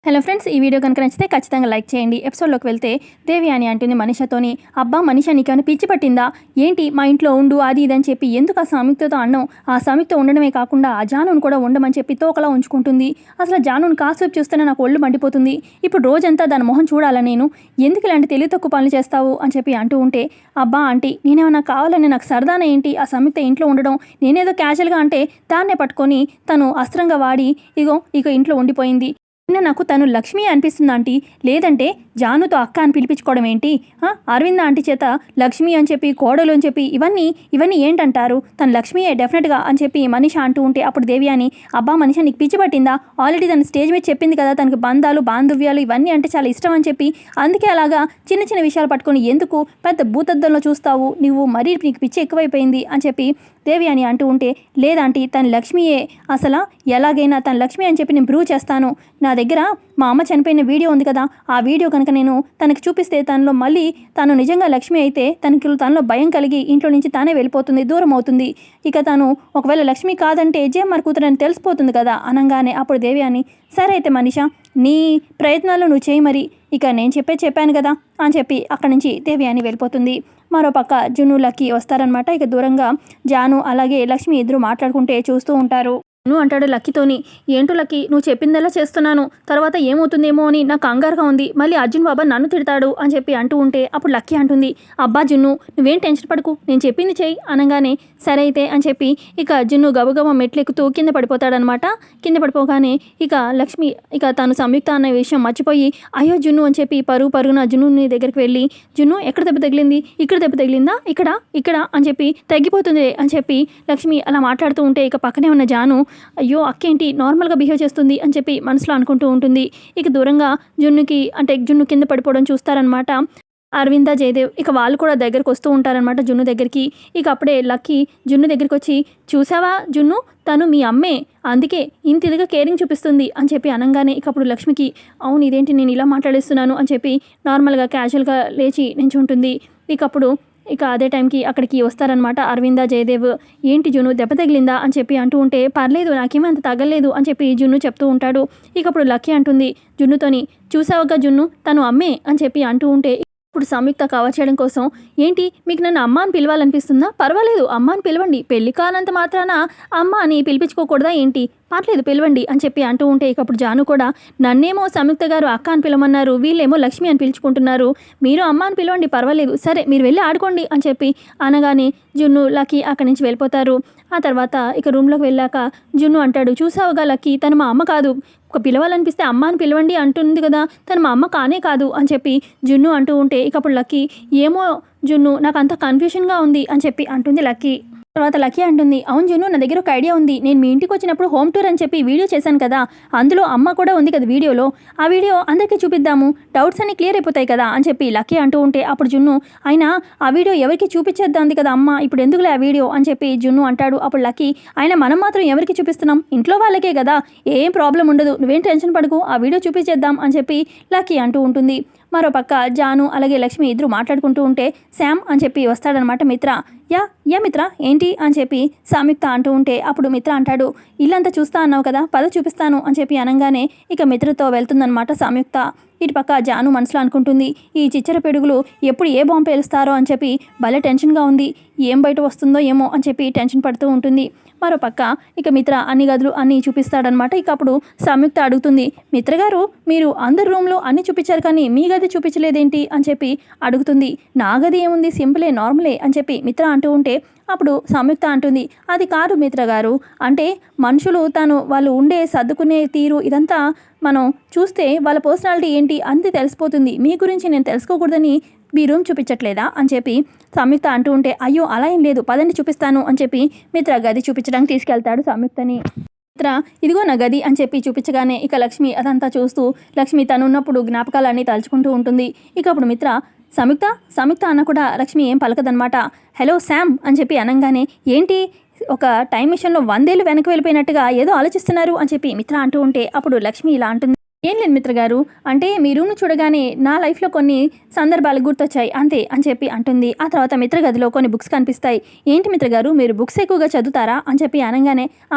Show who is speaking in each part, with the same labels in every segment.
Speaker 1: Hello friends, ఈ video కనుక నచ్చితే ఖచ్చితంగా లైక్ చేయండి. ఎపిసోడ్లోకి వెళ్తే దేవయాని అంటుంది మనీషతోని, అబ్బా మనీష నీకేమైనా పిచ్చి పట్టిందా ఏంటి, మా ఇంట్లో ఉండు అది ఇదని చెప్పి ఎందుకు ఆ సంయుక్తతో అన్నాం. ఆ సంయుక్త ఉండడమే కాకుండా ఆ జానును కూడా ఉండమని చెప్పి తోకలా ఉంచుకుంటుంది. అసలు జానును కాసేపు చూస్తేనే నాకు ఒళ్ళు మండిపోతుంది. ఇప్పుడు రోజంతా దాని మొహం చూడాలా నేను, ఎందుకు ఇలాంటి తెలివి తక్కువ పనులు చేస్తావు అని చెప్పి అంటూ ఉంటే, అబ్బా ఆంటీ నేనేమన్నా కావాలని నాకు సరదానే ఏంటి ఆ సంయుక్త ఇంట్లో ఉండడం, నేనేదో క్యాజువల్గా అంటే దాన్నే పట్టుకొని తను అస్త్రంగా వాడి ఇక ఇంట్లో ఉండిపోయింది. నాకు తను లక్ష్మి అనిపిస్తుంది ఆంటీ, లేదంటే జానుతో అక్క అని పిలిపించుకోవడం ఏంటి, అరవింద ఆంటీ చేత లక్ష్మి అని చెప్పి కోడలు అని చెప్పి ఇవన్నీ ఏంటంటారు, తను లక్ష్మియే డెఫినెట్గా అని చెప్పి మనీష అంటూ ఉంటే, అప్పుడు దేవయాని అబ్బా మనీష నీకు పిచ్చి పట్టిందా, ఆల్రెడీ తను స్టేజ్ మీద చెప్పింది కదా తనకు బంధాలు బాంధవ్యాలు ఇవన్నీ అంటే చాలా ఇష్టం అని చెప్పి, అందుకే అలాగా చిన్న చిన్న విషయాలు పట్టుకొని ఎందుకు పెద్ద భూతద్దంలో చూస్తావు, నువ్వు మరీ నీకు పిచ్చి ఎక్కువైపోయింది అని చెప్పి దేవయాని అంటూ ఉంటే, లేదంటీ తను లక్ష్మియే, అసలు ఎలాగైనా తను లక్ష్మి అని చెప్పి నేను ప్రూవ్ చేస్తాను. నా దగ్గర మా అమ్మ చనిపోయిన వీడియో ఉంది కదా, ఆ వీడియో కనుక నేను తనకి చూపిస్తే తను నిజంగా లక్ష్మి అయితే తనలో భయం కలిగి ఇంట్లో నుంచి తానే వెళ్ళిపోతుంది, దూరం అవుతుంది. ఇక తను ఒకవేళ లక్ష్మి కాదంటే జేఎంఆర్ కూతురని తెలిసిపోతుంది కదా అనగానే, అప్పుడు దేవయాని సరే అయితే మనీష నీ ప్రయత్నాలు నువ్వు చేయి, మరి ఇక నేను చెప్పాను కదా అని చెప్పి అక్కడి నుంచి దేవయాని వెళ్ళిపోతుంది. మరోపక్క జున్ను లక్కీ వస్తారనమాట. ఇక దూరంగా జాను అలాగే లక్ష్మి ఇద్దరు మాట్లాడుకుంటే చూస్తూ ఉంటారు. నువ్వు అంటాడు లక్కీతోని, ఏంటో లక్కీ నువ్వు చెప్పిందల్లా చేస్తున్నాను, తర్వాత ఏమవుతుందేమో అని నాకు కంగారుగా ఉంది, మళ్ళీ అర్జున్ బాబా నన్ను తిడతాడు అని చెప్పి అంటూ ఉంటే, అప్పుడు లక్కీ అంటుంది, అబ్బా జున్ను నువ్వేం టెన్షన్ పడకు, నేను చెప్పింది చెయ్యి అనగానే సరే అయితే అని చెప్పి ఇక జున్ను గబగబా మెట్లెక్కుతూ కింద పడిపోతాడనమాట. కింద పడిపోగానే ఇక లక్ష్మి తను సంయుక్త అనే విషయం మర్చిపోయి అయ్యో జున్ను అని చెప్పి పరుగున జున్నుని దగ్గరికి వెళ్ళి, జున్ను ఎక్కడ దెబ్బ తగిలింది, ఇక్కడ దెబ్బ తగిలిందా, ఇక్కడ అని చెప్పి తగ్గిపోతుంది అని చెప్పి లక్ష్మి అలా మాట్లాడుతూ ఉంటే, ఇక పక్కనే ఉన్న జాను అయ్యో అక్కేంటి నార్మల్గా బిహేవ్ చేస్తుంది అని చెప్పి మనసులో అనుకుంటూ ఉంటుంది. ఇక దూరంగా జున్ను కింద పడిపోవడం చూస్తారనమాట అరవింద జయదేవ్. ఇక వాళ్ళు కూడా దగ్గరకు వస్తూ ఉంటారనమాట జున్ను దగ్గరికి. ఇక అప్పుడే లక్కీ జున్ను దగ్గరికి వచ్చి, చూసావా జున్ను తను మీ అమ్మే, అందుకే ఇంత ఇదిగా కేరింగ్ చూపిస్తుంది అని చెప్పి అనగానే, ఇక అప్పుడు లక్ష్మికి అవును ఇదేంటి నేను ఇలా మాట్లాడేస్తున్నాను అని చెప్పి నార్మల్గా క్యాజువల్గా లేచి నించుంటుంది. ఇక అదే టైంకి అక్కడికి వస్తారనమాట అరవింద జయదేవ్. ఏంటి జున్ను దెబ్బ తగిలిందా అని చెప్పి అంటూ ఉంటే, పర్లేదు నాకేమీ అంత తగలేదు అని చెప్పి జున్ను చెప్తూ ఉంటాడు. ఇక అప్పుడు లక్కీ అంటుంది జున్నుతోని, చూసావుగా జున్ను తను అమ్మే అని చెప్పి అంటూ ఉంటే, ఇప్పుడు సంయుక్త కవర్ చేయడం కోసం, ఏంటి మీకు నన్ను అమ్మ అని పిలవాలనిపిస్తుందా, పర్వాలేదు అమ్మ అని పిలవండి, పెళ్లి కానంత మాత్రాన అమ్మ అని పిలిపించుకోకూడదా ఏంటి, పర్లేదు పిలవండి అని చెప్పి అంటూ ఉంటే, ఇక అప్పుడు జాను కూడా నన్నేమో సంయుక్త గారు అక్క అని పిలవమన్నారు, వీళ్ళేమో లక్ష్మి అని పిలుచుకుంటున్నారు, మీరు అమ్మ అని పిలవండి పర్వాలేదు, సరే మీరు వెళ్ళి ఆడుకోండి అని చెప్పి అనగానే జున్ను లక్కీ అక్కడి నుంచి వెళ్ళిపోతారు. ఆ తర్వాత ఇక రూమ్లోకి వెళ్ళాక జున్ను అంటాడు, చూసావుగా లక్కీ తను మా అమ్మ కాదు, ఒక పిలవాలనిపిస్తే అమ్మ అని పిలవండి అంటుంది కదా, తను మా అమ్మ కానే కాదు అని చెప్పి జున్ను అంటూ ఉంటే, ఇక అప్పుడు లక్కీ ఏమో జున్ను నాకు అంత కన్ఫ్యూషన్గా ఉంది అని చెప్పి అంటుంది లక్కీ. తర్వాత లక్కీ అంటుంది, అవును జున్ను నా దగ్గర ఒక ఐడియా ఉంది, నేను మీ ఇంటికి వచ్చినప్పుడు హోమ్ టూర్ అని చెప్పి వీడియో చేశాను కదా, అందులో అమ్మ కూడా ఉంది కదా వీడియోలో, ఆ వీడియో అందరికీ చూపిద్దాము, డౌట్స్ అన్ని క్లియర్ అయిపోతాయి కదా అని చెప్పి లక్కీ అంటూ ఉంటే, అప్పుడు జున్ను అయినా ఆ వీడియో ఎవరికి చూపించేద్దాం కదా అమ్మ, ఇప్పుడు ఎందుకులే ఆ వీడియో అని చెప్పి జున్ను అంటాడు. అప్పుడు లక్కీ అయినా మనం మాత్రం ఎవరికి చూపిస్తున్నాం, ఇంట్లో వాళ్ళకే కదా, ఏం ప్రాబ్లం ఉండదు, నువ్వేం టెన్షన్ పడకు, ఆ వీడియో చూపించేద్దాం అని చెప్పి లక్కీ అంటూ ఉంటుంది. మరోపక్క జాను అలాగే లక్ష్మి ఇద్దరు మాట్లాడుకుంటూ ఉంటే, శామ్ అని చెప్పి వస్తాడనమాట మిత్ర. యా మిత్ర ఏంటి అని చెప్పి సంయుక్త అంటూ ఉంటే, అప్పుడు మిత్ర అంటాడు, ఇల్లంతా చూస్తా అన్నావు కదా, పద చూపిస్తాను అని చెప్పి అనగానే ఇక మిత్రతో వెళ్తుందనమాట సంయుక్త. ఇటుపక్క జాను మనసులో అనుకుంటుంది, ఈ చిచ్చర పిడుగులు ఎప్పుడు ఏ బాంబు పేలుస్తారో అని చెప్పి భలే టెన్షన్గా ఉంది, ఏం బయట వస్తుందో ఏమో అని చెప్పి టెన్షన్ పడుతూ ఉంటుంది. మరోపక్క ఇక మిత్ర అన్ని గదులు అన్నీ చూపిస్తాడనమాట. ఇక అప్పుడు సంయుక్త అడుగుతుంది, మిత్ర గారు మీరు అందరి రూమ్లో అన్నీ చూపించారు కానీ మీ గది చూపించలేదేంటి అని చెప్పి అడుగుతుంది. నా గది ఏముంది, సింపులే నార్మలే అని చెప్పి మిత్ర అంటూ ఉంటే, అప్పుడు సంయుక్త అంటుంది, అది కాదు మిత్ర గారు, అంటే మనుషులు వాళ్ళు ఉండే సర్దుకునే తీరు ఇదంతా మనం చూస్తే వాళ్ళ పర్సనాలిటీ ఏంటి అంతే తెలిసిపోతుంది, మీ గురించి నేను తెలుసుకోకూడదని మీ రూమ్ చూపించట్లేదా అని చెప్పి సంయుక్త అంటూ ఉంటే, అయ్యో అలా ఏం లేదు పదండి చూపిస్తాను అని చెప్పి మిత్ర గది చూపించడానికి తీసుకెళ్తాడు సంయుక్తని. మిత్ర ఇదిగో నా గది అని చెప్పి చూపించగానే ఇక లక్ష్మి అదంతా చూస్తూ, లక్ష్మి తనున్నప్పుడు జ్ఞాపకాలన్నీ తలుచుకుంటూ ఉంటుంది. ఇక అప్పుడు మిత్ర సంయుక్త అన్న కూడా లక్ష్మి ఏం పలకదనమాట. హలో శామ్ అని చెప్పి అనగానే, ఏంటి ఒక టైం మిషన్లో 100 ఏళ్ళు వెనక్కి వెళ్ళిపోయినట్టుగా ఏదో ఆలోచిస్తున్నారు అని చెప్పి మిత్ర అంటూ ఉంటే, అప్పుడు లక్ష్మి ఇలా అంటుంది, ఏం లేదు మిత్ర గారు, అంటే మీ రూమ్ను చూడగానే నా లైఫ్లో కొన్ని సందర్భాలు గుర్తొచ్చాయి అంతే అని చెప్పి అంటుంది. ఆ తర్వాత మిత్ర గదిలో కొన్ని బుక్స్ కనిపిస్తాయి. ఏంటి మిత్ర గారు మీరు బుక్స్ ఎక్కువగా చదువుతారా అని చెప్పి అనగానే,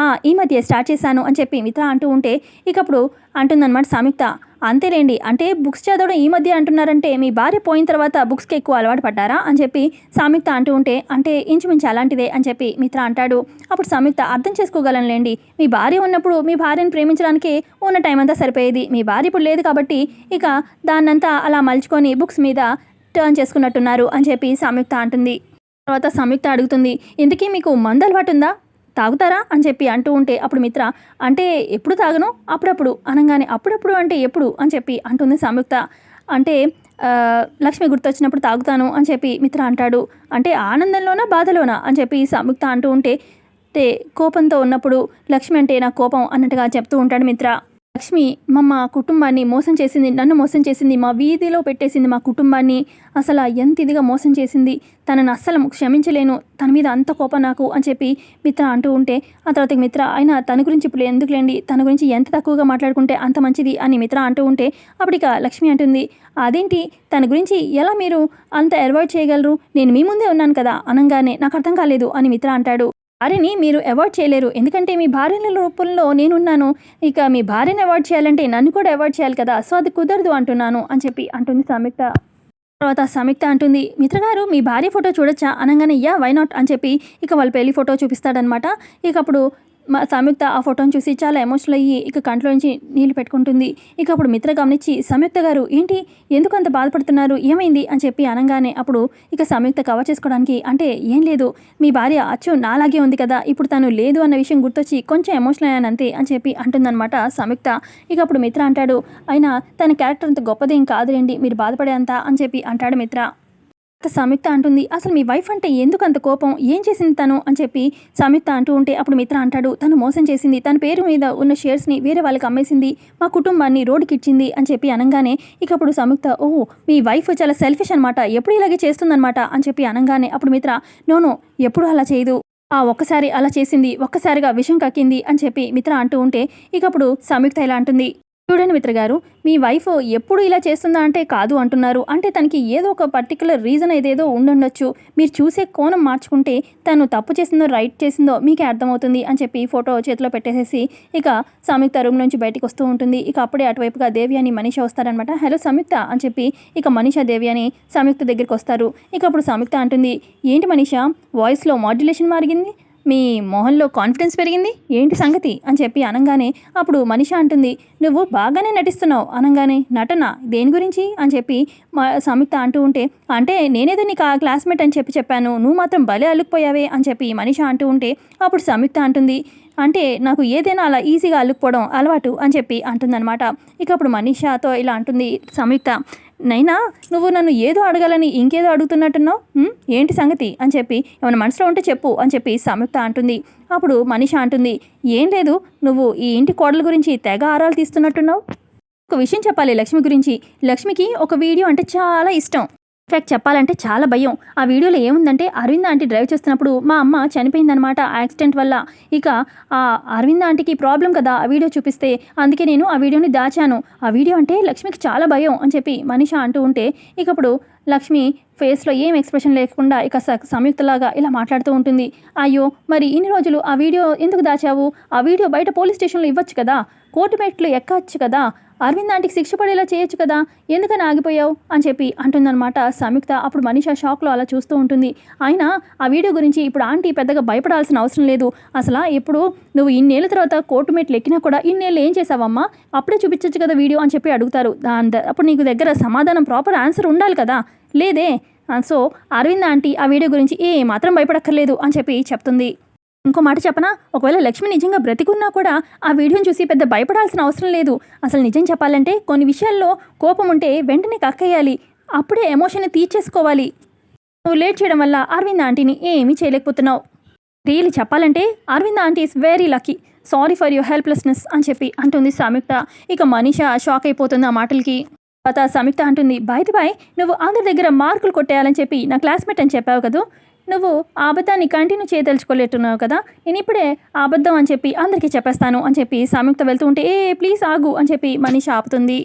Speaker 1: ఈ మధ్య స్టార్ట్ చేశాను అని చెప్పి మిత్ర అంటూ ఉంటే, ఇక అప్పుడు అంటుందన్నమాట సంయుక్త, అంతేలేండి, అంటే బుక్స్ చదవడం ఈ మధ్య అంటున్నారంటే మీ భార్య పోయిన తర్వాత బుక్స్కి ఎక్కువ అలవాటు పడ్డారా అని చెప్పి సంయుక్త అంటూ ఉంటే, అంటే ఇంచుమించు అలాంటిదే అని చెప్పి మిత్ర అంటాడు. అప్పుడు సంయుక్త అర్థం చేసుకోగలనులేండి, మీ భార్య ఉన్నప్పుడు మీ భార్యను ప్రేమించడానికి ఉన్న టైం అంతా సరిపోయేది, మీ భార్య ఇప్పుడు లేదు కాబట్టి ఇక దాన్నంతా అలా మలుచుకొని బుక్స్ మీద టర్న్ చేసుకున్నట్టున్నారు అని చెప్పి సంయుక్త అంటుంది. తర్వాత సంయుక్త అడుగుతుంది, ఇంతకీ మీకు మందు అలవాటు ఉందా, తాగుతారా అని చెప్పి అంటూ ఉంటే అప్పుడు మిత్ర, అంటే ఎప్పుడు తాగను, అప్పుడప్పుడు అనగానే అప్పుడప్పుడు అంటే ఎప్పుడు అని చెప్పి అంటుంది సంయుక్త. అంటే లక్ష్మి గుర్తొచ్చినప్పుడు తాగుతాను అని చెప్పి మిత్ర అంటాడు. అంటే ఆనందంలోనా బాధలోనా అని చెప్పి సంయుక్త అంటూ ఉంటే, కోపంతో ఉన్నప్పుడు లక్ష్మి అంటే నాకు కోపం అన్నట్టుగా చెప్తూ ఉంటాడు మిత్ర. లక్ష్మి మా కుటుంబాన్ని మోసం చేసింది, నన్ను మోసం చేసింది, మా వీధిలో పెట్టేసింది మా కుటుంబాన్ని, అసలు ఎంత ఇదిగా మోసం చేసింది, తనను అస్సలు క్షమించలేను, తన మీద అంత కోపం నాకు అని చెప్పి మిత్ర అంటూ ఉంటే, ఆ తర్వాత మిత్ర అయినా తన గురించి ఇప్పుడు ఎందుకులేండి, తన గురించి ఎంత తక్కువగా మాట్లాడుకుంటే అంత మంచిది అని మిత్ర అంటూ ఉంటే, అప్పుడు ఇక లక్ష్మి అంటుంది, అదేంటి తన గురించి ఎలా మీరు అంత అవాయిడ్ చేయగలరు, నేను మీ ముందే ఉన్నాను కదా అనగానే నాకు అర్థం కాలేదు అని మిత్ర అంటాడు. భార్యని మీరు అవాయిడ్ చేయలేరు, ఎందుకంటే మీ భార్యల రూపంలో నేనున్నాను, ఇక మీ భార్యని అవాయిడ్ చేయాలంటే నన్ను కూడా అవాయిడ్ చేయాలి కదా, సో అది కుదరదు అంటున్నాను అని చెప్పి అంటుంది సంయుక్త. తర్వాత సంయుక్త అంటుంది, మిత్రగారు మీ భార్య ఫోటో చూడొచ్చా అనగానే యా వై నాట్ అని చెప్పి ఇక వాళ్ళ పెళ్లి ఫోటో చూపిస్తాడనమాట. ఇక అప్పుడు సంయుక్త ఆ ఫోటోని చూసి చాలా ఎమోషనల్ అయ్యి ఇక కంట్లోంచి నీళ్లు పెట్టుకుంటుంది. ఇక అప్పుడు మిత్ర గమనించి, సంయుక్త గారు ఏంటి, ఎందుకు అంత బాధపడుతున్నారు, ఏమైంది అని చెప్పి అనగానే అప్పుడు ఇక సంయుక్త కవర్ చేసుకోవడానికి, అంటే ఏం లేదు, మీ భార్య అచ్చు నాలాగే ఉంది కదా, ఇప్పుడు తను లేదు అన్న విషయం గుర్తొచ్చి కొంచెం ఎమోషనల్ అయ్యాను అంతే అని చెప్పి అంటుందన్నమాట సంయుక్త. ఇక అప్పుడు మిత్ర అంటాడు, అయినా తన క్యారెక్టర్ అంత గొప్పదేం కాదులేండి, మీరు బాధపడేంత అని చెప్పి అంటాడు మిత్ర. సంయుక్త అంటుంది, అసలు మీ వైఫ్ అంటే ఎందుకు అంత కోపం, ఏం చేసింది తను అని చెప్పి సంయుక్త అంటూ ఉంటే అప్పుడు మిత్ర అంటాడు, తను మోసం చేసింది, తన పేరు మీద ఉన్న షేర్స్ని వేరే వాళ్ళకి అమ్మేసింది, మా కుటుంబాన్ని రోడ్డుకి ఇచ్చింది అని చెప్పి అనగానే ఇక అప్పుడు సంయుక్త, ఓహో మీ వైఫ్ చాలా సెల్ఫిష్ అనమాట, ఎప్పుడు ఇలాగే చేస్తుందనమాట అని చెప్పి అనగానే అప్పుడు మిత్ర, నోనో ఎప్పుడు అలా చేయదు, ఒక్కసారి అలా చేసింది, ఒక్కసారిగా విషం కక్కింది అని చెప్పి మిత్ర అంటూ ఉంటే ఇక అప్పుడు సంయుక్త ఇలా అంటుంది, చూడండి మిత్ర గారు, మీ వైఫ్ ఎప్పుడు ఇలా చేస్తుందా అంటే కాదు అంటున్నారు, అంటే తనకి ఏదో ఒక పర్టికులర్ రీజన్ ఏదేదో ఉండుండొచ్చు, మీరు చూసే కోణం మార్చుకుంటే తను తప్పు చేసిందో రైట్ చేసిందో మీకే అర్థమవుతుంది అని చెప్పి ఫోటో చేతిలో పెట్టేసేసి ఇక సంయుక్త రూమ్ నుంచి బయటికి వస్తూ ఉంటుంది. ఇక అప్పుడే అటువైపుగా దేవి అని మనీష వస్తారనమాట. హలో సంయుక్త అని చెప్పి ఇక మనీష దేవి అని సంయుక్త దగ్గరికి వస్తారు. ఇక అప్పుడు సంయుక్త అంటుంది, ఏంటి మనీష వాయిస్లో మాడ్యులేషన్ మారింది, మీ మొహంలో కాన్ఫిడెన్స్ పెరిగింది, ఏంటి సంగతి అని చెప్పి అనగానే అప్పుడు మనీష అంటుంది, నువ్వు బాగానే నటిస్తున్నావు అనగానే, నటన దేని గురించి అని చెప్పి సంయుక్త అంటూ ఉంటే, అంటే నేనేదో నీకు ఆ క్లాస్మేట్ అని చెప్పాను, నువ్వు మాత్రం భలే అల్లుకుపోయావే అని చెప్పి మనీష అంటూ ఉంటే అప్పుడు సంయుక్త అంటుంది, అంటే నాకు ఏదైనా అలా ఈజీగా అల్లుకుపోవడం అలవాటు అని చెప్పి అంటుందన్నమాట. ఇక అప్పుడు మనీషాతో ఇలా అంటుంది సంయుక్త, నైనా నువ్వు నన్ను ఏదో అడగాలని ఇంకేదో అడుగుతున్నట్టున్నావు, ఏంటి సంగతి అని చెప్పి ఏమైనా మనసులో ఉంటే చెప్పు అని చెప్పి సంయుక్త అంటుంది. అప్పుడు మనీష అంటుంది, ఏం లేదు, నువ్వు ఈ ఇంటి కోడల గురించి తెగ ఆరాలు తీస్తున్నట్టున్నావు, ఒక విషయం చెప్పాలి లక్ష్మి గురించి, లక్ష్మికి ఒక వీడియో అంటే చాలా ఇష్టం, ఇన్ఫ్యాక్ట్ చెప్పాలంటే చాలా భయం. ఆ వీడియోలో ఏముందంటే అరవింద్ ఆంటీ డ్రైవ్ చేస్తున్నప్పుడు మా అమ్మ చనిపోయిందనమాట యాక్సిడెంట్ వల్ల, ఇక ఆ అరవింద్ ఆంటీకి ప్రాబ్లం కదా ఆ వీడియో చూపిస్తే, అందుకే నేను ఆ వీడియోని దాచాను, ఆ వీడియో అంటే లక్ష్మికి చాలా భయం అని చెప్పి మనీష అంటూ ఉంటే ఇక అప్పుడు లక్ష్మి ఫేస్లో ఏం ఎక్స్ప్రెషన్ లేకుండా ఇక సంయుక్తలాగా ఇలా మాట్లాడుతూ ఉంటుంది, అయ్యో మరి ఇన్ని రోజులు ఆ వీడియో ఎందుకు దాచావు, ఆ వీడియో బయట పోలీస్ స్టేషన్లో ఇవ్వచ్చు కదా, కోర్టు మెట్లు ఎక్కచ్చు కదా, అరవింద్ ఆంటీకి శిక్ష పడేలా చేయొచ్చు కదా, ఎందుకని ఆగిపోయావు అని చెప్పి అంటుందన్నమాట సంయుక్త. అప్పుడు మనీష షాక్లో అలా చూస్తూ ఉంటుంది. అయినా ఆ వీడియో గురించి ఇప్పుడు ఆంటీ పెద్దగా భయపడాల్సిన అవసరం లేదు, అసలు ఇప్పుడు నువ్వు ఇన్నేళ్ళ తర్వాత కోర్టు మెట్లు ఎక్కినా కూడా ఇన్నేళ్ళు ఏం చేసావమ్మా, అప్పుడే చూపించచ్చు కదా వీడియో అని చెప్పి అడుగుతారు. అప్పుడు నీకు దగ్గర సమాధానం ప్రాపర్ ఆన్సర్ ఉండాలి కదా, లేదే, సో అరవింద్ ఆంటీ ఆ వీడియో గురించి ఏ మాత్రం భయపడక్కర్లేదు అని చెప్పి చెప్తుంది. ఇంకో మాట చెప్పనా, ఒకవేళ లక్ష్మి నిజంగా బ్రతికున్నా కూడా ఆ వీడియోని చూసి పెద్ద భయపడాల్సిన అవసరం లేదు, అసలు నిజం చెప్పాలంటే కొన్ని విషయాల్లో కోపం ఉంటే వెంటనే కక్కేయాలి, అప్పుడే ఎమోషన్ని తీర్చేసుకోవాలి, నువ్వు లేట్ చేయడం వల్ల అరవింద్ ఆంటీని ఏమీ చేయలేకపోతున్నావు, రియల్లీ చెప్పాలంటే Arvind aunty is very lucky, sorry for your helplessness అని చెప్పి అంటుంది సంయుక్త. ఇక మనీష షాక్ అయిపోతుంది ఆ మాటలకి. తర్వాత సంయుక్త అంటుంది, బై నువ్వు అందరి దగ్గర మార్కులు కొట్టేయాలని చెప్పి నా క్లాస్మేట్ అని చెప్పావు కదా, నువ్వు ఆ అబద్ధాన్ని కంటిన్యూ చేయదలుచుకోలేట్టున్నావు కదా, నేను ఇప్పుడే ఆ అబద్ధం అని చెప్పి అందరికీ చెప్పేస్తాను అని చెప్పి సంయుక్త వెళ్తూ ఉంటే, ప్లీజ్ ఆగు అని చెప్పి మనీష ఆపుతుంది.